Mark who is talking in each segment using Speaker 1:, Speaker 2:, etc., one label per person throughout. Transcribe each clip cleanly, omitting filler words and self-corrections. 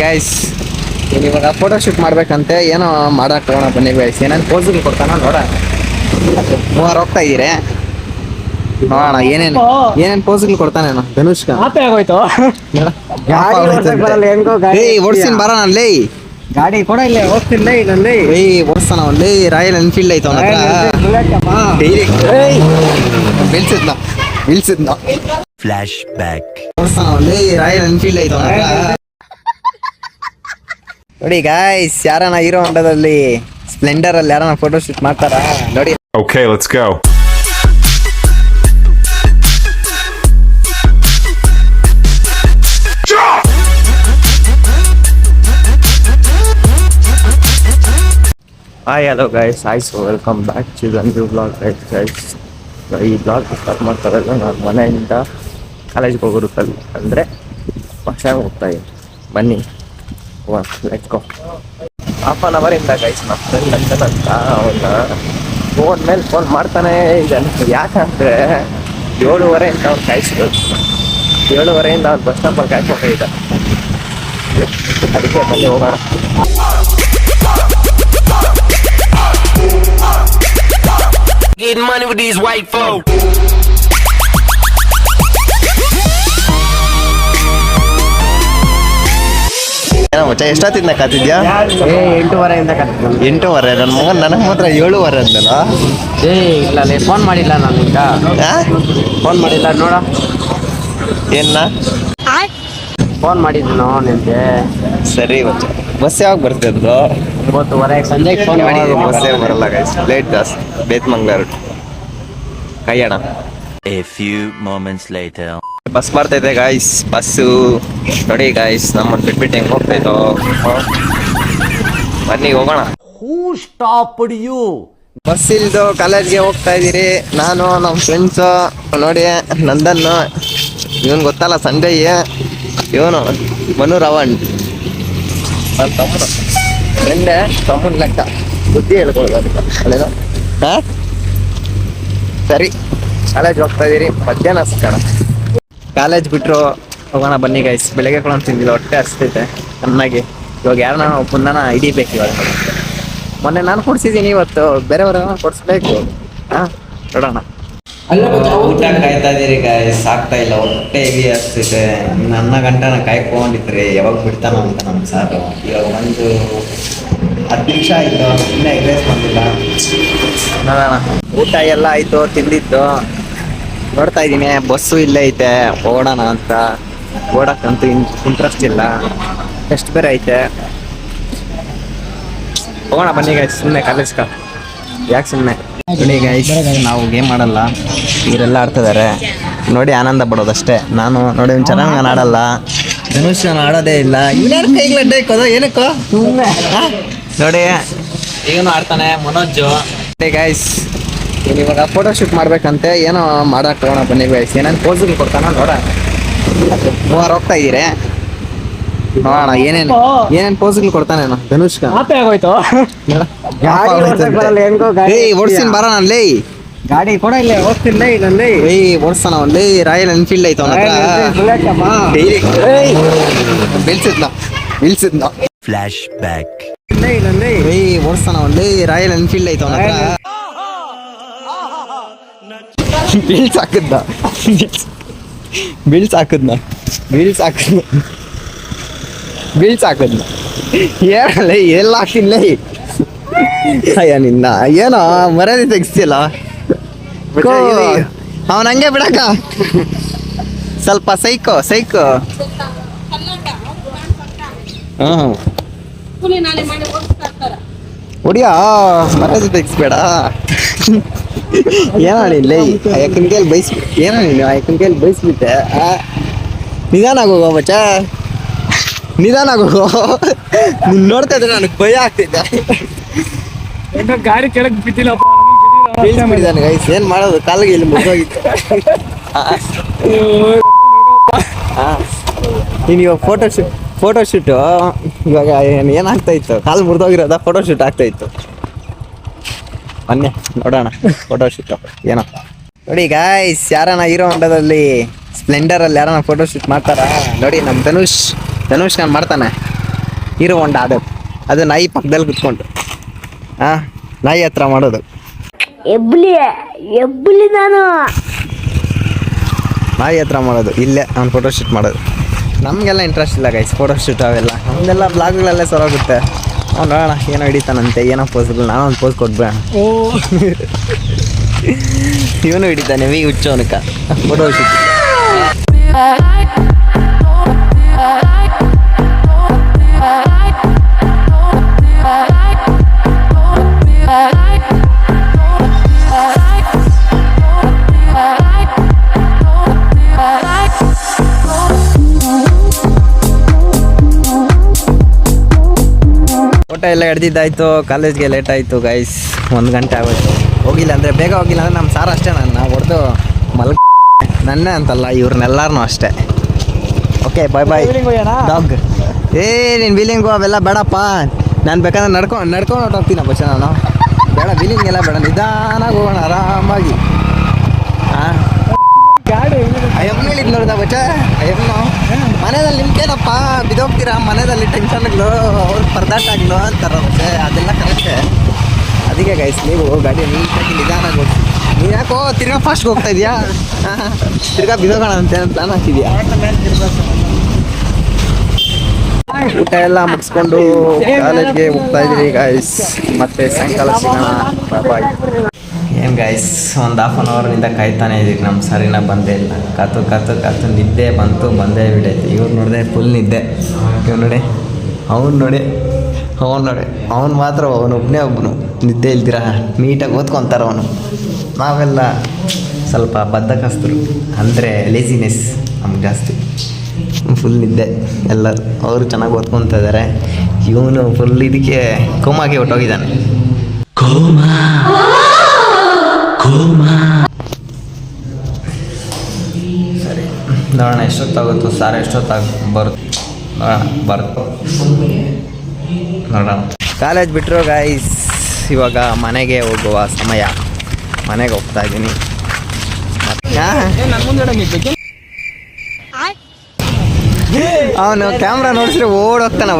Speaker 1: Guys ಇವಾಗ photo shoot ಮಾಡ್ಬೇಕಂತೆ ಏನೋ ಮಾಡಕ್ ಹೋಗೋಣ ಬನ್ನಿ ಗೈಸ್. ಏನೇನು ಪೋಸ್ಗಳು ಕೊಡ್ತಾನ ನೋಡ. ಮೂವರು ಹೋಗ್ತಾ ಇದೀರಿ ನೋಡೋಣ ಏನೇನ್ ಪೋಸ್ಗಳು ಕೊಡ್ತಾನೇನೋ. ಧನುಷ್ಕ
Speaker 2: ಆಗೋಯ್ತು
Speaker 1: ಓಡಿಸ್ತೀನಿ ಬರೋಣ ಅಲ್ಲಿ
Speaker 2: ಗಾಡಿ ಕೂಡ ಇಲ್ಲ ಹೋಗ್ತಿಲ್ಲ ಇಲ್ಲಿ
Speaker 1: ಓಡಿಸ್ತಾನ ಅಲ್ಲಿ. ರಾಯಲ್ ಎನ್ಫೀಲ್ಡ್ ಐತ ಅವನ ಹತ್ರ
Speaker 3: ಫ್ಲಾಶ್ ಬ್ಯಾಕ್
Speaker 1: ಓಡಿಸ್ತಾನ ಅಲ್ಲಿ. ರಾಯಲ್ ಎನ್ಫೀಲ್ಡ್ ಐತ ಅವನ ಹತ್ರ. ನೋಡಿ ಗಾಯ್ಸ್ ಯಾರನ ಹೀರೋ ಹೊಂಡದಲ್ಲಿ ಸ್ಪ್ಲೆಂಡರ್ ಅಲ್ಲಿ ಯಾರನ ಫೋಟೋ ಶೂಟ್ ಮಾಡ್ತಾರ ನೋಡಿ.
Speaker 4: Okay, let's go.
Speaker 1: Hi hello guys, so welcome back to the new blog. Right guys, ಈ ಬ್ಲಾಗ್ ಸ್ಟಾರ್ಟ್ ಮಾಡ್ತಾ ಇರೋದು ನಾನು ಮನೆಯಿಂದ ಕಾಲೇಜ್ಗೆ ಹೋಗಿರುತ್ತಲ್ಲ, ಅಂದರೆ ಭಾಷೆ ಹೋಗ್ತಾ ಇದ್ದೀನಿ. ಬನ್ನಿ ಲೆಟ್ಸ್ ಗೋ. ಹಾಫ್ ಆನ್ ಅವರಿಂದ ಗೈಸ್ ನಮ್ಮ ಫ್ರೆಂಡ್ ಅಂತ ಅವನ್ನ ಫೋನ್ ಮೇಲೆ ಫೋನ್ ಮಾಡ್ತಾನೆ ಇದ್ದಾನೆ. ಯಾಕಂದರೆ 7:30 ಅವ್ನು ಕಾಯಿಸ್ಬೇಕು. 7:30 ಅವ್ನು ಬಸ್ ಸ್ಟಾಪಲ್ಲಿ ಕಾಯ್ಕೊಂಡಿದ್ದ. ಅದಕ್ಕೆ ಬನ್ನಿ ಹೋಗೋಣ.
Speaker 3: Getting money with these white folk.
Speaker 1: ಏನೋ ಮಚ್ಚ ಎಷ್ಟೊತ್ತಿಂದ ಕಾತಿದ್ಯಾ?
Speaker 2: 8:30
Speaker 1: 8:30. ನನ್ನ ಮಗನ ನನಗೆ ಮಾತ್ರ 7:30 ಅಂದಲ್ಲ.
Speaker 2: ಇಲ್ಲ ಫೋನ್ ಮಾಡಿಲ್ಲ ನಾನು ಈಗ ಫೋನ್ ಮಾಡಿಲ್ಲ ನೋಡ.
Speaker 1: ಏನ
Speaker 2: ಫೋನ್ ಮಾಡಿದ್ನು ನಿನ್ಗೆ.
Speaker 1: ಸರಿ ಮಚ್ಚ, ಬಸ್ ಯಾವಾಗ ಬರ್ತಿದ್ರು?
Speaker 2: 9:30 ಸಂಜೆಗೆ ಫೋನ್ ಮಾಡಿದ್ದೀನಿ.
Speaker 1: ಬಸ್ಸೇ ಬರಲ್ಲ ಗೈಸ್, ಲೇಟ್ ಜಾಸ್ತಿ. ಬೇತ್ಮಂಗ್ಳೂರು ಕೈಯಣ.
Speaker 3: A few moments later.
Speaker 1: Bus ಬರ್ತೈತೆ ಗಾಯ್ಸ್. ಬಸ್ಸು ನೋಡಿ ಗಾಯ್ಸ್, ನಮ್ಮನ್ನು ಬಿಟ್ಬಿಟ್ಟು ಹೆಂಗೆ ಹೋಗ್ತಾಯಿತ್ತು. ಬನ್ನಿ ಹೋಗೋಣ.
Speaker 3: Who stopped you?
Speaker 1: ಬಸ್ ಇಲ್ದು ಕಾಲೇಜ್ಗೆ ಹೋಗ್ತಾ ಇದ್ದೀರಿ. ನಾನು ನಮ್ಮ ಫ್ರೆಂಡ್ಸು ನೋಡಿ, ನಂದನ್, ಇವನು ಗೊತ್ತಲ್ಲ ಸಂಜಯ್, ಇವನು ಮನು ರವಣ್, ನನ್ನ ತಮ್ಮನ ಫ್ರೆಂಡೇ, ತಮ್ಮನ ಲೆಕ್ಕ ಬುದ್ಧಿ ಹೇಳ್ಕೊಳ್ಬೇಕು ಅಲ್ಲೇನೋ. ಹಾಂ ಸರಿ, ಕಾಲೇಜ್ ಹೋಗ್ತಾ ಇದ್ದೀರಿ. ಮಧ್ಯಾಹ್ನ ಸಿಗೋಣ. ಕಾಲೇಜ್ ಬಿಟ್ಟರು ಹೋಗೋಣ ಬನ್ನಿ ಗೈಸ್. ಬೆಳಗ್ಗೆ ಕೂಡ ತಿಂದಿಲ್ಲ, ಹೊಟ್ಟೆ ಹಸ್ತೈತೆ ಚೆನ್ನಾಗಿ. ಇವಾಗ ಯಾರನ್ನ ಒಬ್ಬನ ಹಿಡಿಬೇಕು ಇವಾಗ. ಮೊನ್ನೆ ನಾನು ಕೊಡ್ಸಿದ್ದೀನಿ, ಇವತ್ತು ಬೇರೆಯವ್ರ ಕೊಡಿಸ್ಬೇಕು. ಹಾಂ ನೋಡೋಣ. ಊಟ ಕಾಯ್ತಾ ಇದೀರಿ ಗಾಯ್ಸ್, ಆಗ್ತಾ ಇಲ್ಲ, ಹೊಟ್ಟೆ ಹೆವಿ ಆಗ್ತೈತೆ. ನನ್ನ ಗಂಟನ ಕಾಯ್ಕೊಂಡಿದ್ರಿ ಯಾವಾಗ ಬಿಡ್ತಾನ ಅಂತ ನಮ್ಮ ಸಾರು. ಇವಾಗ ಒಂದು 10 ನಿಮಿಷ ಆಯಿತು, ಇನ್ನೂ ಎಗ್ರೆಸ್ ಬಂದಿಲ್ಲ. ನೋಡೋಣ. ಊಟ ಎಲ್ಲ ಆಯಿತು, ತಿಂದಿದ್ದು. ನೋಡ್ತಾ ಇದ್ದೀನಿ ಬಸ್ಸು ಇಲ್ಲೇ ಐತೆ, ಓಡೋಣ ಅಂತ. ಓಡಕ್ಕಂತೂ ಇಂಟ್ರೆಸ್ಟ್ ಇಲ್ಲ, ಎಷ್ಟು ಬೇರೆ ಐತೆ. ಹೋಗೋಣ ಬನ್ನಿ ಗೈಸ್. ಸುಮ್ಮನೆ ಕಾಲೇಜ್ಗ ಯಾಕೆ ಸುಮ್ಮನೆ. ನೋಡಿ ಗೈಸ್, ನಾವು ಗೇಮ್ ಆಡಲ್ಲ, ಇವರೆಲ್ಲ ಆಡ್ತಿದ್ದಾರೆ ನೋಡಿ, ಆನಂದ ಪಡೋದಷ್ಟೇ. ನಾನು ನೋಡಿ ಚೆನ್ನಾಗಿ ನಾನು ಆಡಲ್ಲ. ಧನುಷ್ ನಾನು ಆಡೋದೇ ಇಲ್ಲ. ಇವನೇನು ಕೈಗೆ ಅಡ್ಡ ಇಕ್ಕೋದು ಏನಕ್ಕೋ ನೋಡಿ. ಈಗನು ಆಡ್ತಾನೆ ಮನೋಜ್. ನೋಡಿ ಗೈಸ್ ಇವಾಗ ಫೋಟೋ ಶೂಟ್ ಮಾಡ್ಬೇಕಂತೆ ಏನೋ ಮಾಡಕ್ ಹೋಗೋಣ ಬನ್ನಿ ಗೈಸ್. ಏನೇನು ಪೋಸ್ಗಳು ಕೊಡ್ತಾನ ನೋಡ. ಮೂವರು ಹೋಗ್ತಾ ಇದೀರಿ ನೋಡೋಣ ಏನೇನ್ ಪೋಸ್ಗಳು ಕೊಡ್ತಾನೇನೋ. ಧನುಷ್ಕ
Speaker 2: ಆಗೋಯ್ತು
Speaker 1: ಓಡಿಸ್ತೀನಿ ಬರೋಣ ಅಲ್ಲಿ.
Speaker 2: ಗಾಡಿ ಕೂಡ ಇಲ್ಲ ಹೋಗ್ತಿಲ್ಲ ಇಲ್ಲಿ
Speaker 1: ಓಡಿಸ್ತಾನ ಅಲ್ಲಿ. ರಾಯಲ್ ಎನ್ಫೀಲ್ಡ್ ಐತ ಅವನ ಹತ್ರ.
Speaker 3: Flash back.
Speaker 1: ಓಡಿಸ್ತಾನ ಅಲ್ಲಿ. ರಾಯಲ್ ಎನ್ಫೀಲ್ಡ್ ಐತ ಅವನ ಹತ್ರ. ಬೀಳ್ಸ್ ಹಾಕದ್ನ ಹೇಳಲ್ಲ, ಎಲ್ಲ ಹಾಕಿಲ್ಲ. ಅಯ್ಯ ನಿನ್ನ ಏನೋ ಮರ್ಯಾದೆ ತೆಗಿಸ್ತಿಲ್ಲ ಅವನ. ಹಂಗೆ ಬಿಡಕ ಸ್ವಲ್ಪ ಸೈಕೋ ಹ್ಮ್ ಹೊಡಿಯಾ, ಮರ್ಯಾದೆ ತೆಗಿಸ್ಬೇಡ. ಏನೋ ಇಲ್ಲ ಯಾಕನ್ ಕೈಲಿ ಏನೋ ನೀನು ಯಾಕನ್ ಕೈಲಿ ಬಯಸ್ಬಿಟ್ಟೆ. ನಿಧಾನ ಆಗೋಗೋ ಬಚ್ಚ, ನಿಧಾನ ಆಗೋಗೋ. ನೀನ್ ನೋಡ್ತಾ ಇದ್ರೆ ನನಗೆ ಭಯ ಆಗ್ತಿದ್ದೆ.
Speaker 2: ಗಾಡಿ ಕೆಳಗೆ ಬಿದ್ದಿಲ್ಲ
Speaker 1: ಬೀಳ್ಸ್ಬಿಟ್ಟಿದ್ದಾನೆ ಗೈಸ್, ಏನ್ ಮಾಡೋದು, ಕಾಲಿಗೆ ಇಲ್ಲಿ ಮುಗಿದೋಗಿತ್ತು. ನೀನು ಇವಾಗ ಫೋಟೋ ಶೂಟು ಇವಾಗ ಏನಾಗ್ತಾ ಇತ್ತು, ಕಾಲು ಮುರಿದೋಗಿರೋದ ಫೋಟೋ ಶೂಟ್ ಆಗ್ತಾ ಇತ್ತು. ಮೊನ್ನೆ ನೋಡೋಣ ಫೋಟೋ ಶೂಟ್ ಏನೋ. ನೋಡಿ ಗಾಯ್ಸ್ ಯಾರನ ಹೀರೋ ಹೊಂಡದಲ್ಲಿ ಸ್ಪ್ಲೆಂಡರ್ ಅಲ್ಲಿ ಯಾರನ ಫೋಟೋ ಶೂಟ್ ಮಾಡ್ತಾರ ನೋಡಿ. ನಮ್ಮ ಧನುಷ್ ನಾನು ಮಾಡ್ತಾನೆ. ಹೀರೋ ಹೊಂಡ ಅದು ನಾಯಿ ಪಕ್ಕದಲ್ಲಿ ಕುತ್ಕೊಂಡು ನಾಯಿ ಹತ್ರ ಮಾಡೋದು
Speaker 4: ಎಬ್ಬಲಿ ನಾನು
Speaker 1: ನಾಯಿ ಹತ್ರ ಮಾಡೋದು ಇಲ್ಲೇ ಅವ್ನು ಫೋಟೋಶೂಟ್ ಮಾಡೋದು. ನಮಗೆಲ್ಲ ಇಂಟ್ರೆಸ್ಟ್ ಇಲ್ಲ ಗೈಸ್ ಫೋಟೋಶೂಟ್ ಅವೆಲ್ಲ, ನಮ್ದೆಲ್ಲ ಬ್ಲಾಗ್ಗಳಲ್ಲೇ ಸರೋಗುತ್ತೆ. ಅವ್ನು ನೋಡೋಣ ಏನೋ ಹಿಡಿತಾನಂತೆ, ಏನೋ ಪೋಸ್ಗಳು, ನಾನೊಂದು ಪೋಸ್ ಕೊಟ್ಬೇಡ. ಇವನು ಹಿಡಿತಾನೆ ಹುಚ್ಚವನಕ ಫೋಟೋಶೂಟ್. ಊಟ ಎಲ್ಲ ಹಿಡ್ದಿದ್ದಾಯ್ತು, ಕಾಲೇಜ್ಗೆ ಲೇಟ್ ಆಯಿತು ಗೈಸ್, 1 ಗಂಟೆ ಆಗೋಯ್ತು. ಹೋಗಿಲ್ಲ ಅಂದರೆ ಬೇಗ ಹೋಗಿಲ್ಲ ಅಂದರೆ ನಮ್ಮ ಸಾರ್ ಅಷ್ಟೇ ನಾನು ಹೊಡೆದು ನನ್ನೇ ಅಂತಲ್ಲ ಇವ್ರನ್ನೆಲ್ಲರೂ ಅಷ್ಟೇ. Okay bye dog. ನೀನು ವೀಲಿಂಗು ಅವೆಲ್ಲ ಬೇಡಪ್ಪ, ನಾನು ಬೇಕಾದ್ರೆ ನಡ್ಕೊಂಡು ಹೊಟ್ಟೋಗ್ತೀನಿ ಬಚ್ಚ. ನಾನು ಬೇಡ ವೀಲಿಂಗ್ ಎಲ್ಲ ಬೇಡ, ನಿಧಾನಾಗಿ ಹೋಗೋಣ ಆರಾಮಾಗಿ. ಅಯ್ಯಮ್ಮ ಹೇಳಿದ್ ನೋಡ್ದ ಬಚ್ಚ, ಅಯ್ಯಮ್ಮ ಮನೆಯಲ್ಲಿ ನಿಮ್ಗೇನಪ್ಪ ಬಿದೋಗ್ತೀರಾ, ಮನೆಯಲ್ಲಿ ಟೆನ್ಷನ್ಗಳು ಅವ್ರು ಪರದಾಟ ಆಗ್ಲು ಅಂತಾರ ಬಚ್ಚೆ, ಅದೆಲ್ಲ ಕರೆಕ್ಟೆ. ಅದಕ್ಕೆ ಗೈಸ್ ನೀವು ಗಾಡಿ ನೀಟಾಗಿ ನಿಧಾನಾಗಿ ಹೋಗಿ. ನೀನು ಯಾಕೋ ತಿರ್ಗಾ ಫಾಸ್ಟ್ಗೆ ಹೋಗ್ತಾ ಇದೆಯಾ, ತಿರ್ಗಾ ಬಿದೋಗೋಣ ಅಂತ ಪ್ಲಾನ್ ಹಾಕಿದ್ಯಾ. ಊಟ ಎಲ್ಲ ಮುಗಿಸ್ಕೊಂಡು ಕಾಲೇಜ್ಗೆ ಹೋಗ್ತಾ ಇದ್ದೀವಿ ಗೈಸ್. ಮತ್ತೆ ಸಾಯಂಕಾಲ ಸಿಗೋಣ, ಬಾಯ್. ಏನು ಗೈಸ್, ಒಂದು 1/2 ಅವರ್ನಿಂದ ಕಾಯ್ತಾನೆ ಇದೀವಿ, ನಮ್ಮ ಸರಿನ ಬಂದೇ ಇಲ್ಲ. ಕಾತು ನಿದ್ದೆ ಬಂದೇ ಬಿಡೈತೆ. ಇವ್ರು ನೋಡಿದೆ ಫುಲ್ ನಿದ್ದೆ. ಇವ್ರು ನೋಡಿ, ಅವ್ನು ನೋಡಿ ಅವನು ಮಾತ್ರ ಒಬ್ಬನು ನಿದ್ದೆ ಇಲ್ದಿರ ನೀಟಾಗಿ ಓದ್ಕೊತಾರೆ ಅವನು. ನಾವೆಲ್ಲ ಸ್ವಲ್ಪ ಬದ್ಧಕಸ್ತರು, ಅಂದರೆ ಲೇಸಿನೆಸ್ ನಮ್ಗೆ ಜಾಸ್ತಿ. ಫುಲ್ ನಿದ್ದೆ ಎಲ್ಲರೂ, ಅವರು ಚೆನ್ನಾಗಿ ಓದ್ಕೊತಾ ಇದ್ದಾರೆ. ಇವನು ಫುಲ್ ಇದಕ್ಕೆ ಕೋಮಾಗೆ ಹೊಟ್ಟೋಗಿದ್ದಾನೆ. ಸರಿ ನೋಡೋಣ ಎಷ್ಟೊತ್ತಾಗುತ್ತೋ, ಸಾರ್ ಬರುತ್ತೆ ನೋಡೋಣ. ಕಾಲೇಜ್ ಬಿಟ್ಟರು ಗೈಸ್, ಇವಾಗ ಮನೆಗೆ ಹೋಗುವ ಸಮಯ. ಮನೆಗೆ ಹೋಗ್ತಾ ಇದ್ದೀನಿ. ಅವನು ಕ್ಯಾಮ್ರಾ ನೋಡಿಸ್ರೆ ಓಡೋಗ್ತಾನ.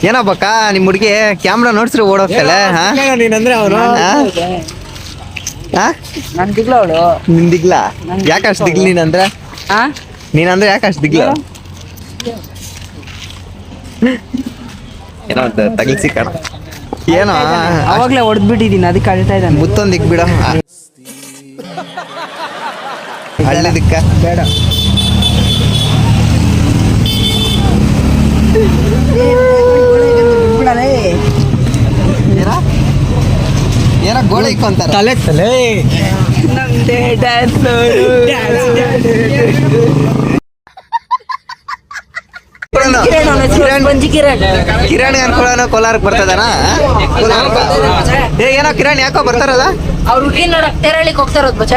Speaker 1: ಏನಬ್ಬಕ್ಕ ನಿಮ್ಮ ಹುಡುಗಿ ಕ್ಯಾಮ್ರಾ ನೋಡಿಸ್ರೆ ಓಡೋಗ್ತಾಳೆ. ನೀನಂದ್ರೆ ಅವನು ನಿನ್ ದಿಗ್ಲ ಯಾಕಷ್ಟು ದಿಗ್ಲು ನೀನಂದ್ರೆ ಯಾಕಷ್ಟು ದಿಗ್ಲು ಏನೋ ತಗಿಲ್ಸಿ ಕಾಣ. ಏನೋ
Speaker 2: ಅವಾಗಲೇ ಹೊಡೆದ್ಬಿಟ್ಟಿದ್ದೀನಿ, ಅದಕ್ಕೆ ಅಳ್ತಾ ಇದ್ದಾನೆ.
Speaker 1: ಮುತ್ತೊಂದು ದಿಕ್ ಬಿಡ, ಹಳ್ಳಿದಕ್ಕ ಬೇಡ. ಏನೋ ಗೋಳೆ ಇಕ್ಕೊಂತಾರ ತಲೆ ಕಿರಣ್ ಅನ್ಕೊಳ್ಳೋಣ ಕೋಲಾರಕ್ಕೆ ಬರ್ತದನ. ಏನೋ ಕಿರಣ್ ಯಾಕೋ ಬರ್ತಾರದ,
Speaker 4: ಅವ್ರು ಹುಡುಗಿ ನೋಡಕ್ ತೆರಳಿಕ್ ಹೋಗ್ತಾರೋದ್ ಬಚ್ಚ.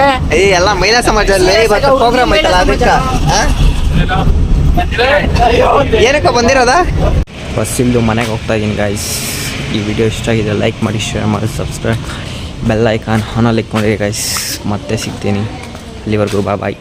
Speaker 1: ಎಲ್ಲ ಮಹಿಳಾ ಸಮಾಜದಲ್ಲಿ ಇವತ್ತು ಪ್ರೋಗ್ರಾಮ್ ಐತಲ್ಲ, ಅದಕ್ಕ ಏನಕ್ಕ ಬಂದಿರೋದ. ಬಸ್ಸಿಲ್ದು ಮನೆಗೆ ಹೋಗ್ತಾ ಇದ್ದೀನಿ ಗೈಸ್. ಈ ವಿಡಿಯೋ ಇಷ್ಟ ಆಗಿದೆ ಲೈಕ್ ಮಾಡಿ, ಶೇರ್ ಮಾಡಿ, ಸಬ್ಸ್ಕ್ರೈಬ್, ಬೆಲ್ ಐಕಾನ್ ಆನಲ್ಲಿ ಕ್ಲಿಕ್ ಮಾಡಿ ಗೈಸ್. ಮತ್ತೆ ಸಿಗ್ತೀನಿ, ಅಲ್ಲಿವರೆಗೂ ಬಾಯ್.